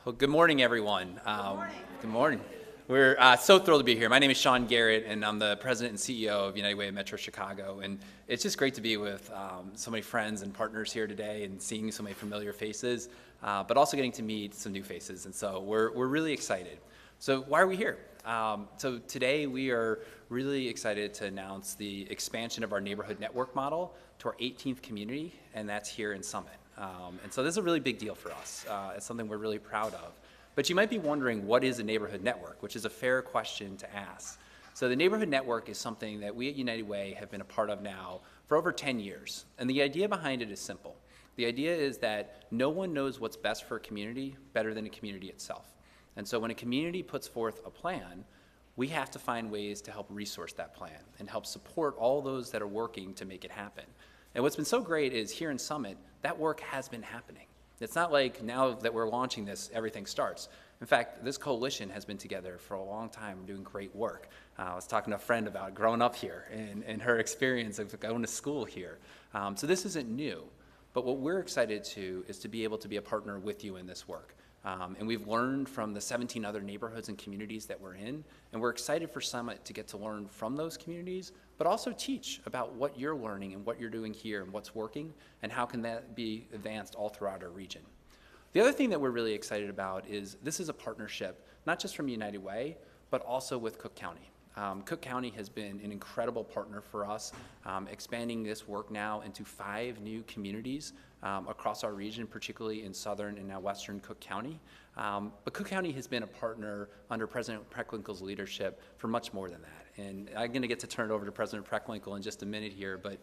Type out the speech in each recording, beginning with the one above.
Well, good morning, everyone. Good morning. We're so thrilled to be here. My name is Sean Garrett, and I'm the president and CEO of United Way of Metro Chicago. And it's just great to be with so many friends and partners here today and seeing so many familiar faces, but also getting to meet some new faces. And so we're really excited. So why are we here? So today we are really excited to announce the expansion of our neighborhood network model to our 18th community, and that's here in Summit. And so this is a really big deal for us. It's something we're really proud of. But you might be wondering, what is a neighborhood network, which is a fair question to ask. So the neighborhood network is something that we at United Way have been a part of now for over 10 years. And the idea behind it is simple. The idea is that no one knows what's best for a community better than a community itself. And so when a community puts forth a plan, we have to find ways to help resource that plan and help support all those that are working to make it happen. And what's been so great is here in Summit, that work has been happening. It's not like now that we're launching this, everything starts. In fact, this coalition has been together for a long time, doing great work. I was talking to a friend about growing up here and her experience of going to school here. So this isn't new, but what we're excited to is to be able to be a partner with you in this work. And we've learned from the 17 other neighborhoods and communities that we're in, and we're excited for Summit to get to learn from those communities, but also teach about what you're learning and what you're doing here and what's working, and how can that be advanced all throughout our region. The other thing that we're really excited about is this is a partnership, not just from United Way, but also with Cook County. Cook County has been an incredible partner for us, expanding this work now into 5 new communities across our region, particularly in southern and now western Cook County. But Cook County has been a partner under President Preckwinkle's leadership for much more than that. And I'm going to get to turn it over to President Preckwinkle in just a minute here, but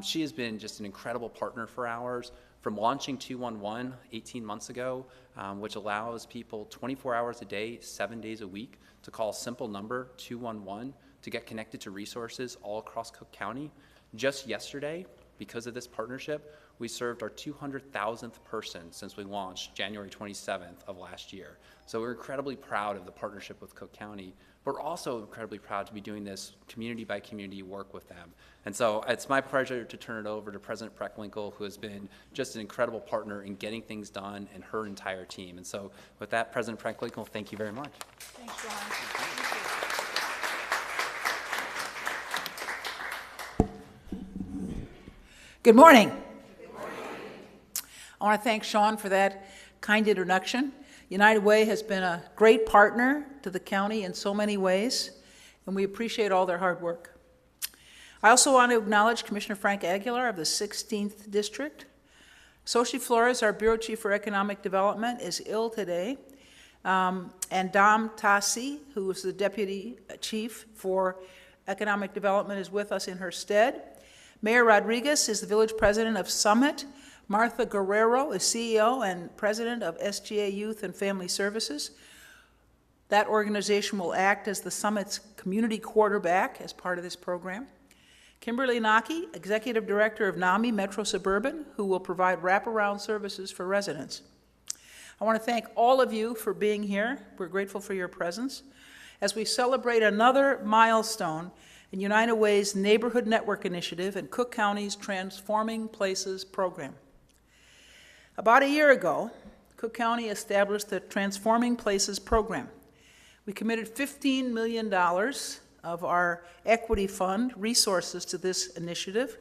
she has been just an incredible partner for ours. From launching 211 18 months ago, which allows people 24 hours a day, 7 days a week to call a simple number, 211, to get connected to resources all across Cook County. Just yesterday, because of this partnership, we served our 200,000th person since we launched January 27th of last year. So we're incredibly proud of the partnership with Cook County. We're also incredibly proud to be doing this community by community work with them. And so it's my pleasure to turn it over to President Preckwinkle, who has been just an incredible partner in getting things done, and her entire team. And so with that, President Preckwinkle, thank you very much. Thanks, Sean. Good morning. Good morning. I want to thank Sean for that kind introduction. United Way has been a great partner to the county in so many ways, and we appreciate all their hard work. I also want to acknowledge Commissioner Frank Aguilar of the 16th District. Xochitl Flores, our Bureau Chief for Economic Development, is ill today, and Dom Tassi, who is the Deputy Chief for Economic Development, is with us in her stead. Mayor Rodriguez is the Village President of Summit. Martha Guerrero is CEO and President of SGA Youth and Family Services. That organization will act as the Summit's community quarterback as part of this program. Kimberly Naki, Executive Director of NAMI Metro Suburban, who will provide wraparound services for residents. I want to thank all of you for being here. We're grateful for your presence as we celebrate another milestone in United Way's Neighborhood Network Initiative and Cook County's Transforming Places program. About a year ago, Cook County established the Transforming Places program. We committed $15 million of our equity fund resources to this initiative.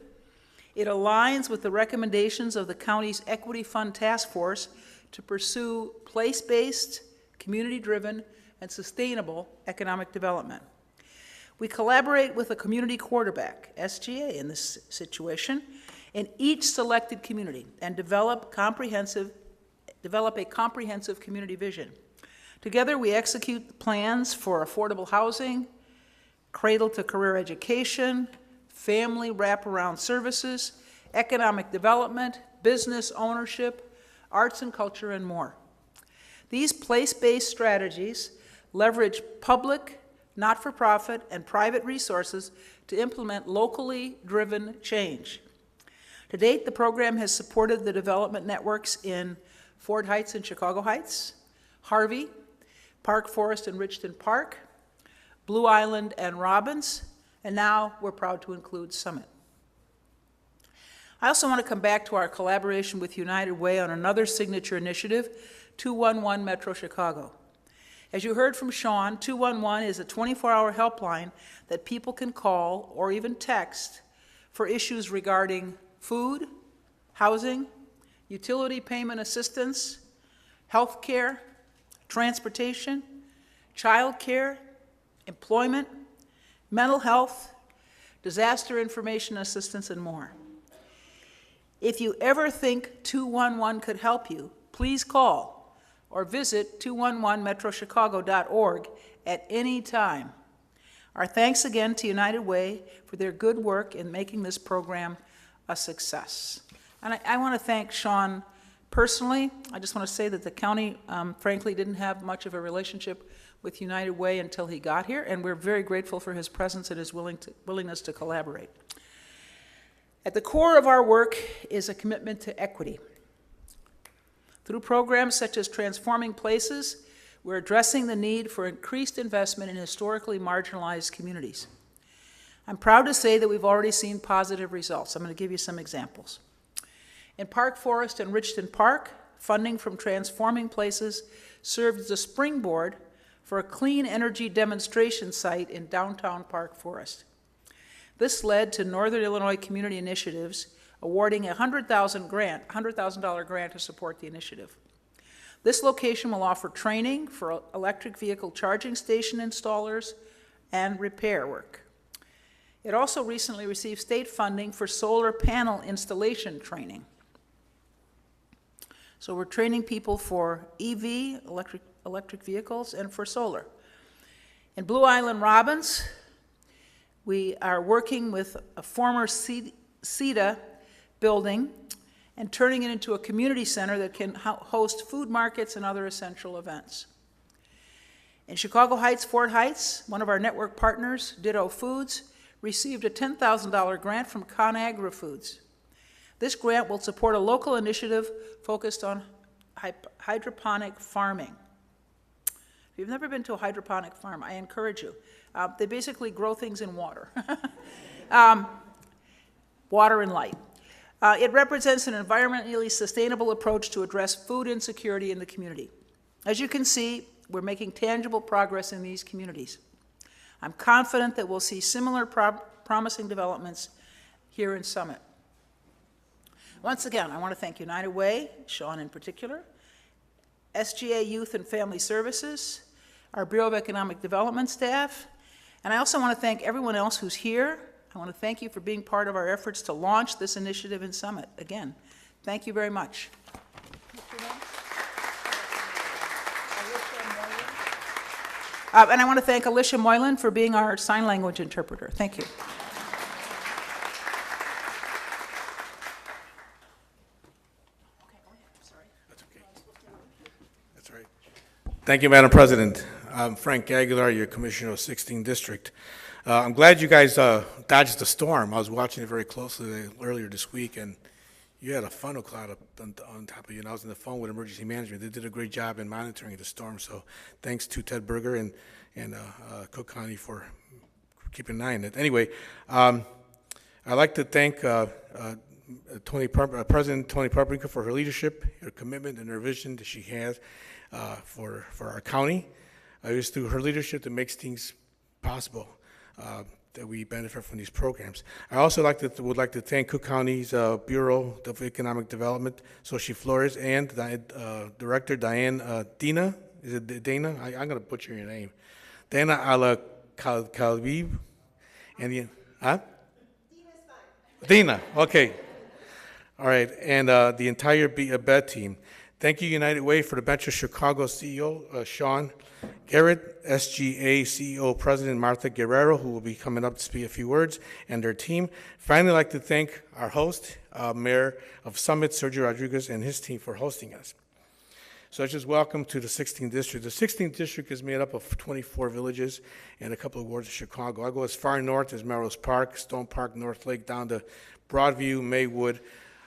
It aligns with the recommendations of the county's Equity Fund Task Force to pursue place-based, community-driven, and sustainable economic development. We collaborate with a community quarterback, SGA in this situation, in each selected community and develop a comprehensive community vision. Together, we execute plans for affordable housing, cradle-to-career education, family wraparound services, economic development, business ownership, arts and culture, and more. These place-based strategies leverage public, not-for-profit, and private resources to implement locally driven change. To date, the program has supported the development networks in Ford Heights and Chicago Heights, Harvey, Park Forest and Richton Park, Blue Island and Robbins, and now we're proud to include Summit. I also want to come back to our collaboration with United Way on another signature initiative, 211 Metro Chicago. As you heard from Sean, 211 is a 24-hour helpline that people can call or even text for issues regarding food, housing, utility payment assistance, health care, transportation, child care, employment, mental health, disaster information assistance, and more. If you ever think 211 could help you, please call or visit 211metrochicago.org at any time. Our thanks again to United Way for their good work in making this program a success. And I want to thank Sean personally. I just want to say that the county, frankly, didn't have much of a relationship with United Way until he got here, and we're very grateful for his presence and his willingness to collaborate. At the core of our work is a commitment to equity. Through programs such as Transforming Places, we're addressing the need for increased investment in historically marginalized communities. I'm proud to say that we've already seen positive results. I'm going to give you some examples. In Park Forest and Richton Park, funding from Transforming Places served as a springboard for a clean energy demonstration site in downtown Park Forest. This led to Northern Illinois Community Initiatives awarding a $100,000 grant to support the initiative. This location will offer training for electric vehicle charging station installers and repair work. It also recently received state funding for solar panel installation training. So we're training people for EV, electric vehicles, and for solar. In Blue Island Robbins, we are working with a former CETA building and turning it into a community center that can host food markets and other essential events. In Chicago Heights, Fort Heights, one of our network partners, Ditto Foods, received a $10,000 grant from ConAgra Foods. This grant will support a local initiative focused on hydroponic farming. If you've never been to a hydroponic farm, I encourage you. They basically grow things in water. Water and light. It represents an environmentally sustainable approach to address food insecurity in the community. As you can see, we're making tangible progress in these communities. I'm confident that we'll see similar promising developments here in Summit. Once again, I want to thank United Way, Sean in particular, SGA Youth and Family Services, our Bureau of Economic Development staff, and I also want to thank everyone else who's here. I want to thank you for being part of our efforts to launch this initiative in Summit. Again, thank you very much. And I want to thank Alicia Moylan for being our sign language interpreter. Thank you. That's right. Thank you, Madam President. I'm Frank Aguilar, your Commissioner of 16th District. I'm glad you guys dodged the storm. I was watching it very closely earlier this week, and you had a funnel cloud up on top of you, and I was on the phone with emergency management. They did a great job in monitoring the storm, so thanks to Ted Berger and Cook County for keeping an eye on it. Anyway, I'd like to thank President Tony Preckwinkle for her leadership, her commitment, and her vision that she has for our county. It is through her leadership that makes things possible that we benefit from these programs. I also would like to thank Cook County's Bureau of Economic Development, Sochi Flores, and Director Diane Dina. Is it Dana? I'm going to butcher your name. Dana Kalbib. And the, huh? Dina, okay. All right, and the entire BED team. Thank you, United Way, for the Metro Chicago CEO, Sean Garrett, SGA CEO President Martha Guerrero, who will be coming up to speak a few words, and their team. Finally, I'd like to thank our host, Mayor of Summit, Sergio Rodriguez, and his team for hosting us. So just welcome to the 16th District. The 16th District is made up of 24 villages and a couple of wards of Chicago. I go as far north as Melrose Park, Stone Park, North Lake, down to Broadview, Maywood,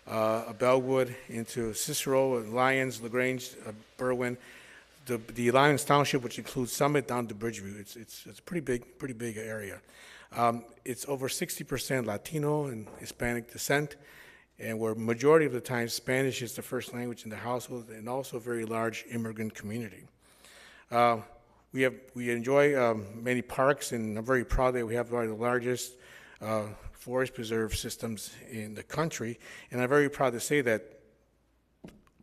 Bellwood, into Cicero, Lyons, LaGrange, Berwyn, the Lyons Township, which includes Summit, down to Bridgeview. It's a pretty big area. It's over 60% Latino and Hispanic descent, and where majority of the time Spanish is the first language in the household, and also a very large immigrant community. We enjoy many parks, and I'm very proud that we have one of the largest forest preserve systems in the country, and I'm very proud to say that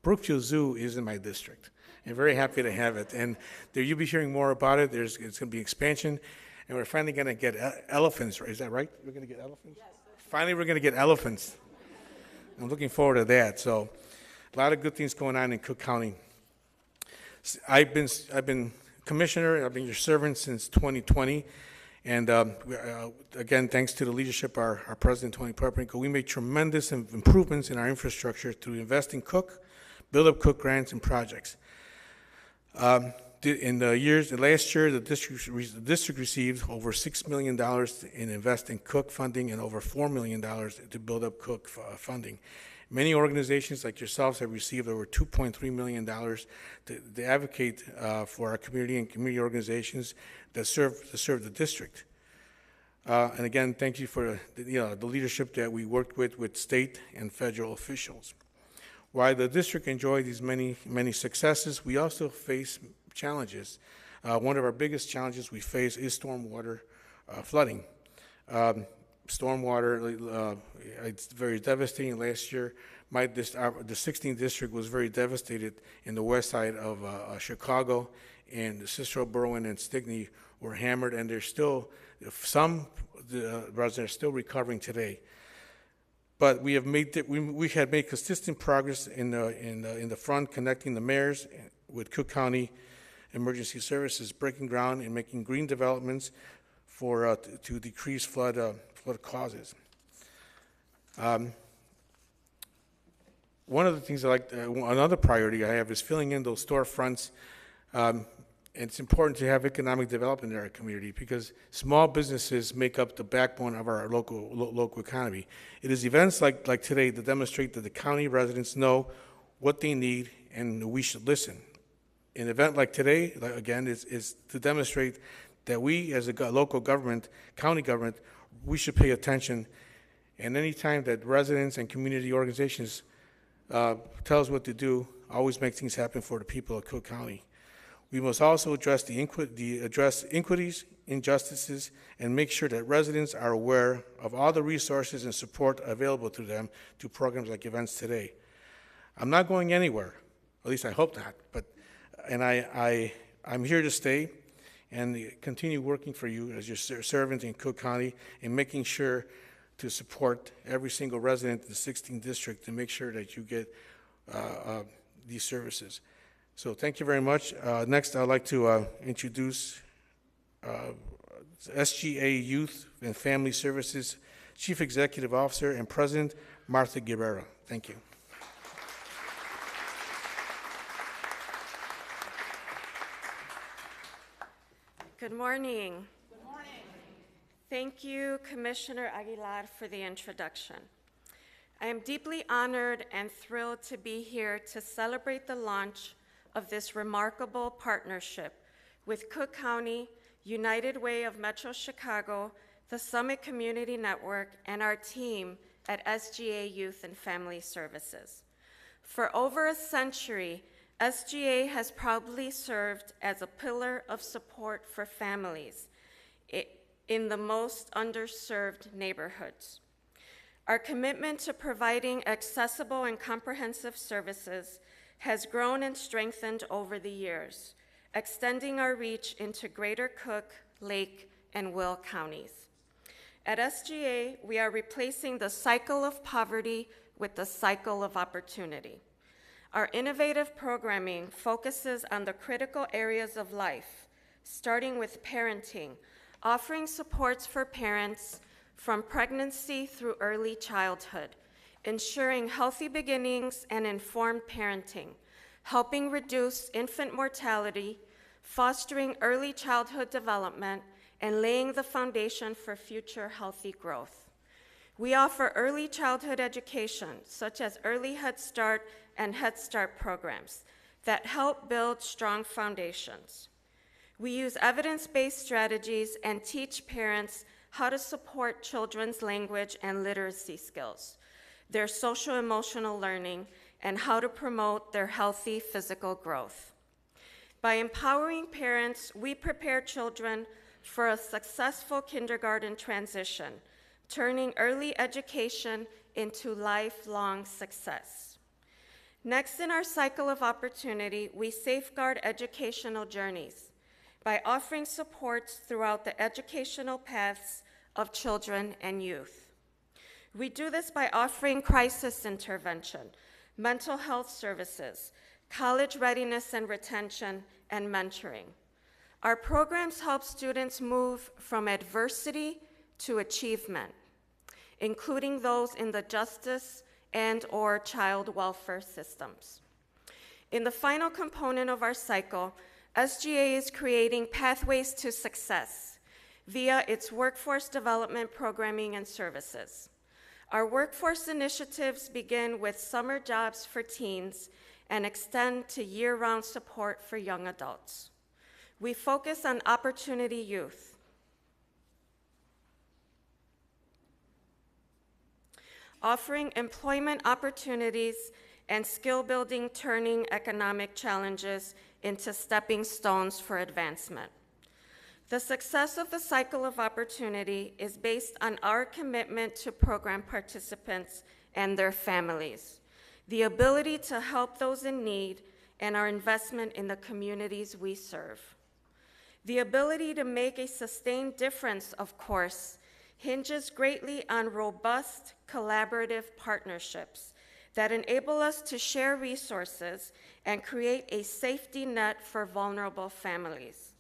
Brookfield Zoo is in my district. I'm very happy to have it, and there you'll be hearing more about it. It's going to be expansion, and we're finally going to get elephants. Is that right? We're going to get elephants? Yes. Finally, we're going to get elephants. I'm looking forward to that. So, a lot of good things going on in Cook County. I've been commissioner. I've been your servant since 2020, and again, thanks to the leadership of our president, Tony Preckwinkle, we made tremendous improvements in our infrastructure through invest in Cook, build up Cook grants and projects. In the last year, the district received over $6 million in invest in Cook funding and over $4 million to build up Cook funding. Many organizations like yourselves have received over $2.3 million to advocate for our community and community organizations that serve the district. And again, thank you for the leadership that we worked with state and federal officials. While the district enjoyed these many successes, we also face challenges. One of our biggest challenges we face is stormwater flooding. Stormwater, it's very devastating. Last year, the 16th district was very devastated in the west side of Chicago, and the Cicero, Berwyn, and Stickney were hammered, and there's still some residents are still recovering today. But we had made consistent progress in the front, connecting the mayors with Cook County Emergency Services, breaking ground and making green developments to decrease flood causes. One of the things another priority I have is filling in those storefronts. It's important to have economic development in our community because small businesses make up the backbone of our local economy. It is events like today that demonstrate that the county residents know what they need and we should listen. An event like today, again, is to demonstrate that we as a local government, county government, we should pay attention. And any time that residents and community organizations tell us what to do, always make things happen for the people of Cook County. We must also address inequities, injustices, and make sure that residents are aware of all the resources and support available to them through programs like events today. I'm not going anywhere, at least I hope not, and I'm here to stay and continue working for you as your servant in Cook County and making sure to support every single resident in the 16th district to make sure that you get these services. So thank you very much. Next, I'd like to introduce SGA Youth and Family Services Chief Executive Officer and President, Martha Guerrero. Thank you. Good morning. Good morning. Thank you, Commissioner Aguilar, for the introduction. I am deeply honored and thrilled to be here to celebrate the launch of this remarkable partnership with Cook County, United Way of Metro Chicago, the Summit Community Network, and our team at SGA Youth and Family Services. For over a century, SGA has proudly served as a pillar of support for families in the most underserved neighborhoods. Our commitment to providing accessible and comprehensive services has grown and strengthened over the years, extending our reach into Greater Cook, Lake, and Will counties. At SGA, we are replacing the cycle of poverty with the cycle of opportunity. Our innovative programming focuses on the critical areas of life, starting with parenting, offering supports for parents from pregnancy through early childhood, ensuring healthy beginnings and informed parenting, helping reduce infant mortality, fostering early childhood development, and laying the foundation for future healthy growth. We offer early childhood education, such as Early Head Start and Head Start programs that help build strong foundations. We use evidence-based strategies and teach parents how to support children's language and literacy skills. their social-emotional learning, and how to promote their healthy physical growth. By empowering parents, we prepare children for a successful kindergarten transition, turning early education into lifelong success. Next in our cycle of opportunity, we safeguard educational journeys by offering supports throughout the educational paths of children and youth. We do this by offering crisis intervention, mental health services, college readiness and retention, and mentoring. Our programs help students move from adversity to achievement, including those in the justice and/or child welfare systems. In the final component of our cycle, SGA is creating pathways to success via its workforce development programming and services. Our workforce initiatives begin with summer jobs for teens and extend to year-round support for young adults. We focus on opportunity youth, offering employment opportunities and skill building, turning economic challenges into stepping stones for advancement. The success of the cycle of opportunity is based on our commitment to program participants and their families, the ability to help those in need, and our investment in the communities we serve. The ability to make a sustained difference, of course, hinges greatly on robust collaborative partnerships that enable us to share resources and create a safety net for vulnerable families.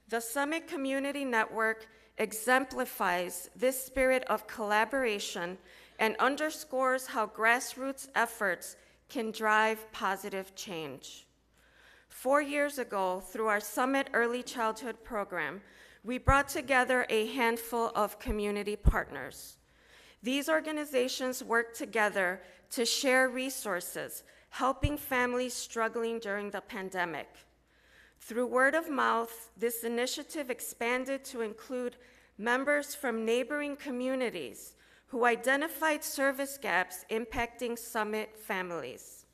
The Summit Community Network exemplifies this spirit of collaboration and underscores how grassroots efforts can drive positive change. 4 years ago, through our Summit Early Childhood program, we brought together a handful of community partners. These organizations work together to share resources, helping families struggling during the pandemic. Through word of mouth, this initiative expanded to include members from neighboring communities who identified service gaps impacting Summit families.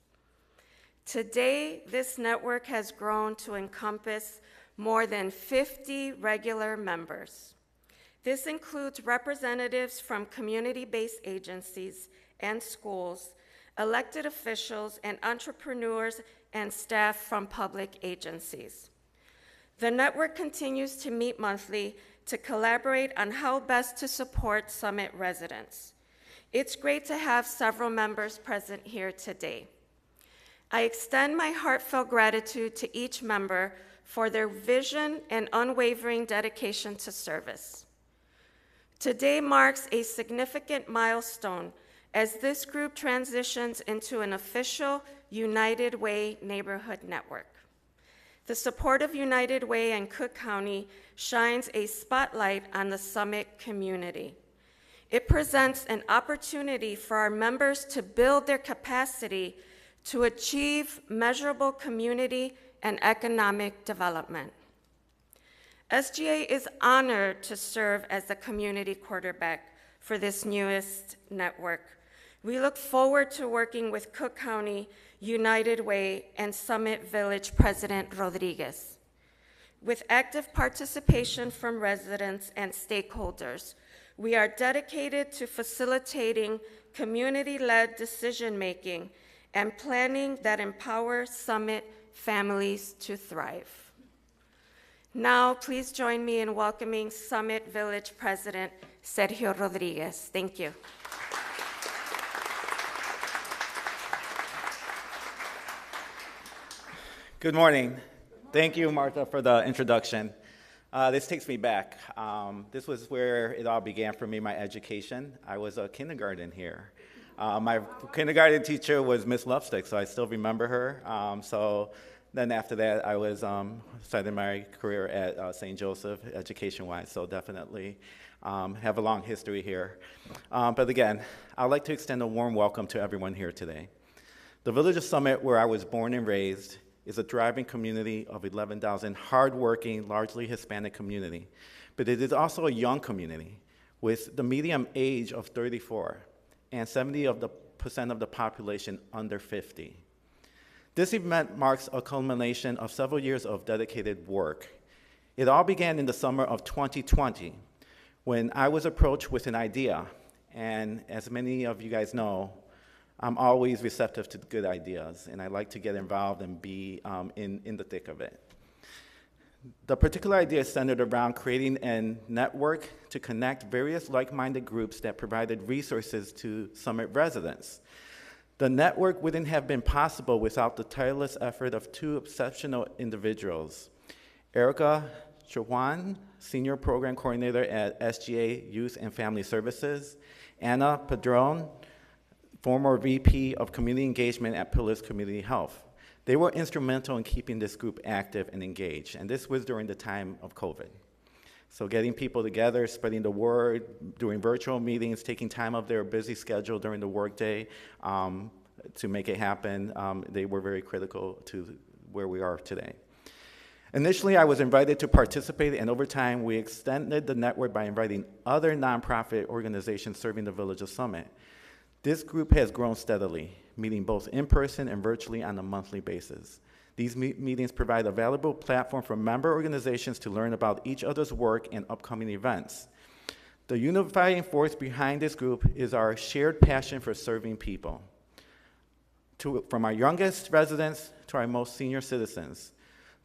Today, this network has grown to encompass more than 50 regular members. This includes representatives from community-based agencies and schools, elected officials, and entrepreneurs and staff from public agencies. The network continues to meet monthly to collaborate on how best to support Summit residents. It's great to have several members present here today. I extend my heartfelt gratitude to each member for their vision and unwavering dedication to service. Today marks a significant milestone as this group transitions into an official United Way neighborhood network. The support of United Way and Cook County shines a spotlight on the Summit community. It presents an opportunity for our members to build their capacity to achieve measurable community and economic development. SGA is honored to serve as the community quarterback for this newest network. We look forward to working with Cook County, United Way, and Summit Village President Rodriguez. With active participation from residents and stakeholders, we are dedicated to facilitating community-led decision-making and planning that empowers Summit families to thrive. Now, please join me in welcoming Summit Village President Sergio Rodriguez. Thank you. Good morning. Thank you, Martha, for the introduction. This takes me back. This was where it all began for me, my education. I was a kindergarten here. My kindergarten teacher was Miss Lovestick, so I still remember her. So then after that, I was started my career at St. Joseph, education-wise, so definitely have a long history here. But again, I'd like to extend a warm welcome to everyone here today. The Village of Summit, where I was born and raised, is a thriving community of 11,000 hardworking, largely Hispanic community. But it is also a young community with the median age of 34, and 70% percent of the population under 50. This event marks a culmination of several years of dedicated work. It all began in the summer of 2020 when I was approached with an idea. And as many of you guys know, I'm always receptive to good ideas, and I like to get involved and be in the thick of it. The particular idea is centered around creating a network to connect various like-minded groups that provided resources to Summit residents. The network wouldn't have been possible without the tireless effort of two exceptional individuals, Erica Chauhan, Senior Program Coordinator at SGA Youth and Family Services, Anna Padron, former VP of Community Engagement at Pillars Community Health. They were instrumental in keeping this group active and engaged, and this was during the time of COVID. So getting people together, spreading the word, doing virtual meetings, taking time of their busy schedule during the workday to make it happen, they were very critical to where we are today. Initially, I was invited to participate, and over time, we extended the network by inviting other nonprofit organizations serving the Village of Summit. This group has grown steadily, meeting both in person and virtually on a monthly basis. These meetings provide a valuable platform for member organizations to learn about each other's work and upcoming events. The unifying force behind this group is our shared passion for serving people. From our youngest residents to our most senior citizens.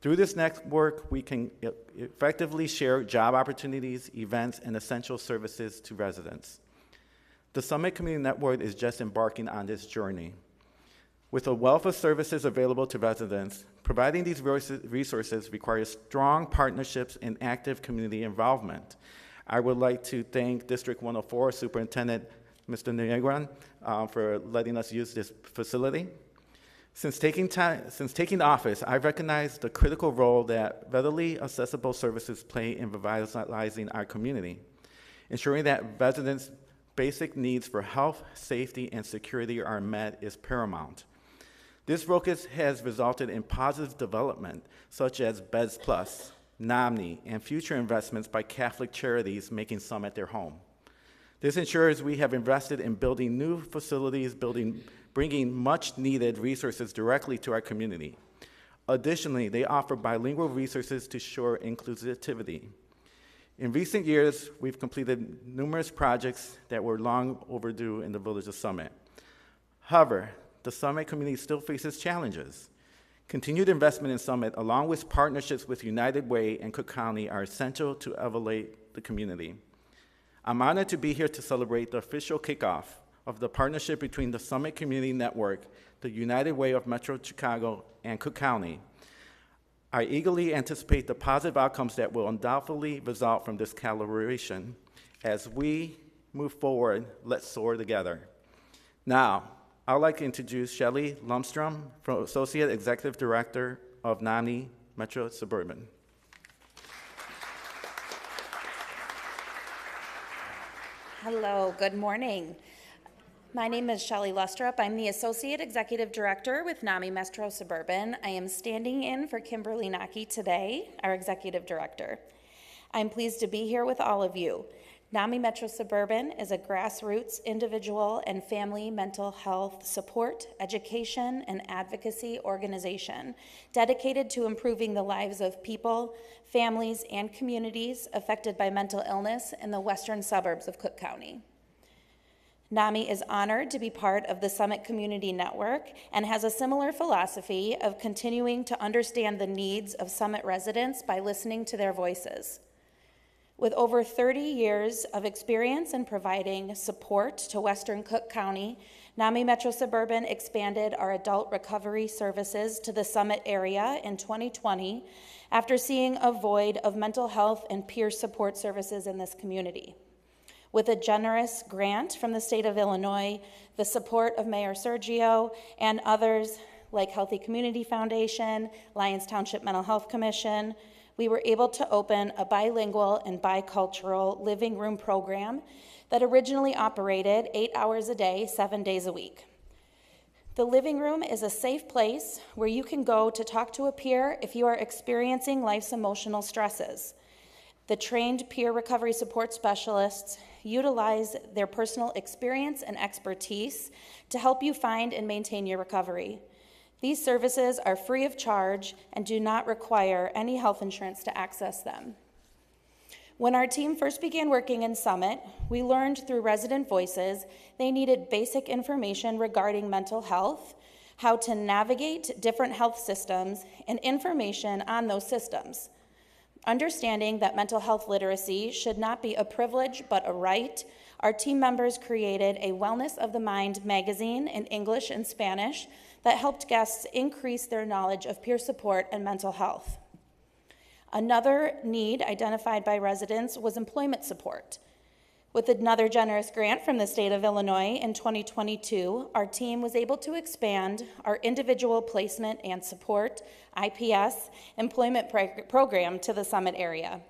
Through this network, we can effectively share job opportunities, events, and essential services to residents. The Summit Community Network is just embarking on this journey. With a wealth of services available to residents, providing these resources requires strong partnerships and active community involvement. I would like to thank District 104 Superintendent Mr. Negron for letting us use this facility. Since taking office, I've recognized the critical role that readily accessible services play in revitalizing our community, ensuring that residents' basic needs for health, safety, and security are met is paramount. This focus has resulted in positive development, such as Beds Plus, NOMNI, and future investments by Catholic charities making Summit their home. This ensures we have invested in building new facilities, bringing much-needed resources directly to our community. Additionally, they offer bilingual resources to ensure inclusivity. In recent years, we've completed numerous projects that were long overdue in the Village of Summit. However, the Summit community still faces challenges. Continued investment in Summit, along with partnerships with United Way and Cook County, are essential to elevate the community. I'm honored to be here to celebrate the official kickoff of the partnership between the Summit Community Network, the United Way of Metro Chicago, and Cook County. I eagerly anticipate the positive outcomes that will undoubtedly result from this collaboration. As we move forward, let's soar together. Now, I'd like to introduce Shelley Lundstrom, Associate Executive Director of NOMNI Metro Suburban. Hello, good morning. My name is Shelley Lustrup. I'm the Associate Executive Director with NAMI Metro Suburban. I am standing in for Kimberly Naki today, our Executive Director. I'm pleased to be here with all of you. NAMI Metro Suburban is a grassroots individual and family mental health support, education, and advocacy organization dedicated to improving the lives of people, families, and communities affected by mental illness in the western suburbs of Cook County. NAMI is honored to be part of the Summit Community Network and has a similar philosophy of continuing to understand the needs of Summit residents by listening to their voices. With over 30 years of experience in providing support to Western Cook County, NAMI Metro Suburban expanded our adult recovery services to the Summit area in 2020 after seeing a void of mental health and peer support services in this community. With a generous grant from the state of Illinois, the support of Mayor Sergio and others like Healthy Community Foundation, Lyons Township Mental Health Commission, we were able to open a bilingual and bicultural living room program that originally operated 8 hours a day, 7 days a week. The living room is a safe place where you can go to talk to a peer if you are experiencing life's emotional stresses. The trained peer recovery support specialists utilize their personal experience and expertise to help you find and maintain your recovery. These services are free of charge and do not require any health insurance to access them. When our team first began working in Summit, we learned through resident voices they needed basic information regarding mental health, how to navigate different health systems, and information on those systems. Understanding that mental health literacy should not be a privilege but a right, our team members created a Wellness of the Mind magazine in English and Spanish that helped guests increase their knowledge of peer support and mental health. Another need identified by residents was employment support. With another generous grant from the state of Illinois in 2022, our team was able to expand our individual placement and support, IPS, employment program to the Summit area.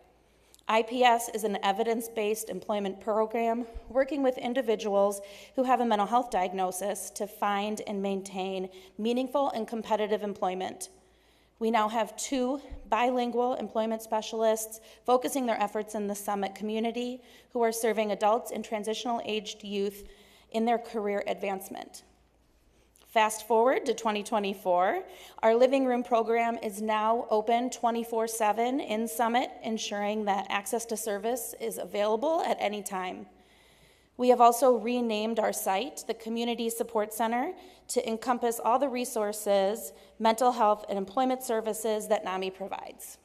IPS is an evidence-based employment program working with individuals who have a mental health diagnosis to find and maintain meaningful and competitive employment. We now have 2 bilingual employment specialists focusing their efforts in the Summit community who are serving adults and transitional-aged youth in their career advancement. Fast forward to 2024, our living room program is now open 24/7 in Summit, ensuring that access to service is available at any time. We have also renamed our site, the Community Support Center, to encompass all the resources, mental health, and employment services that NAMI provides.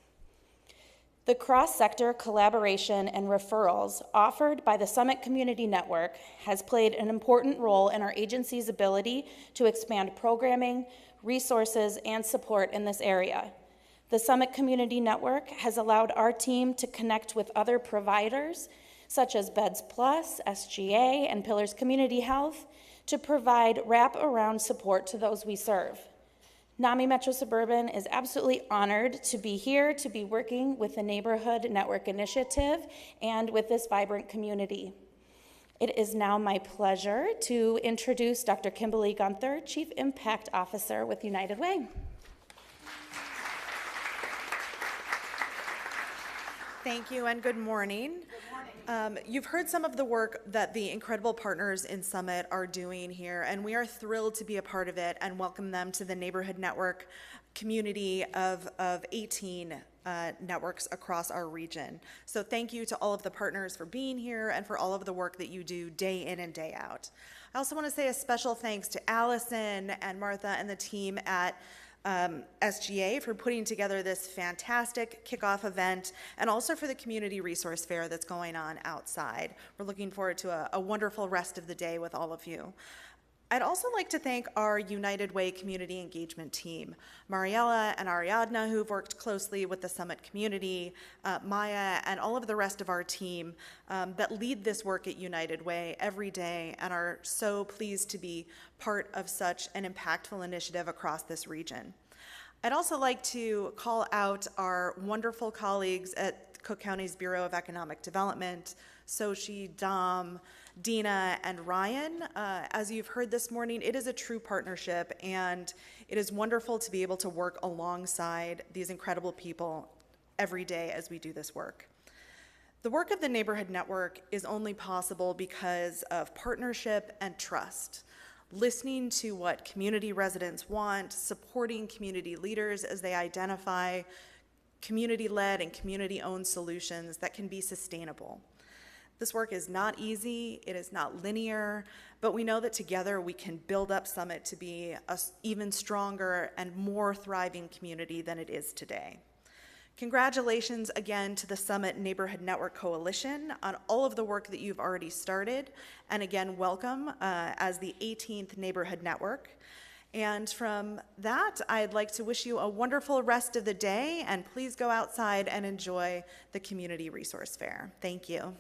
The cross-sector collaboration and referrals offered by the Summit Community Network has played an important role in our agency's ability to expand programming, resources, and support in this area. The Summit Community Network has allowed our team to connect with other providers such as Beds Plus, SGA, and Pillars Community Health, to provide wrap-around support to those we serve. NAMI Metro Suburban is absolutely honored to be here, to be working with the Neighborhood Network Initiative and with this vibrant community. It is now my pleasure to introduce Dr. Kimberly Gunther, Chief Impact Officer with United Way. Thank you and good morning. You've heard some of the work that the incredible partners in Summit are doing here, and we are thrilled to be a part of it and welcome them to the Neighborhood Network community of 18 networks across our region. So thank you to all of the partners for being here and for all of the work that you do day in and day out. I also want to say a special thanks to Allison and Martha and the team at SGA for putting together this fantastic kickoff event, and also for the community resource fair that's going on outside. We're looking forward to a wonderful rest of the day with all of you. I'd also like to thank our United Way community engagement team, Mariella and Ariadna, who've worked closely with the Summit community, Maya, and all of the rest of our team that lead this work at United Way every day and are so pleased to be part of such an impactful initiative across this region. I'd also like to call out our wonderful colleagues at Cook County's Bureau of Economic Development, Sochi, Dom, Dina, and Ryan. As you've heard this morning, it is a true partnership, and it is wonderful to be able to work alongside these incredible people every day as we do this work. The work of the Neighborhood Network is only possible because of partnership and trust. Listening to what community residents want, supporting community leaders as they identify community-led and community-owned solutions that can be sustainable. This work is not easy, it is not linear, but we know that together we can build up Summit to be an even stronger and more thriving community than it is today. Congratulations again to the Summit Neighborhood Network Coalition on all of the work that you've already started, and again, welcome as the 18th Neighborhood Network. And from that, I'd like to wish you a wonderful rest of the day, and please go outside and enjoy the Community Resource Fair. Thank you.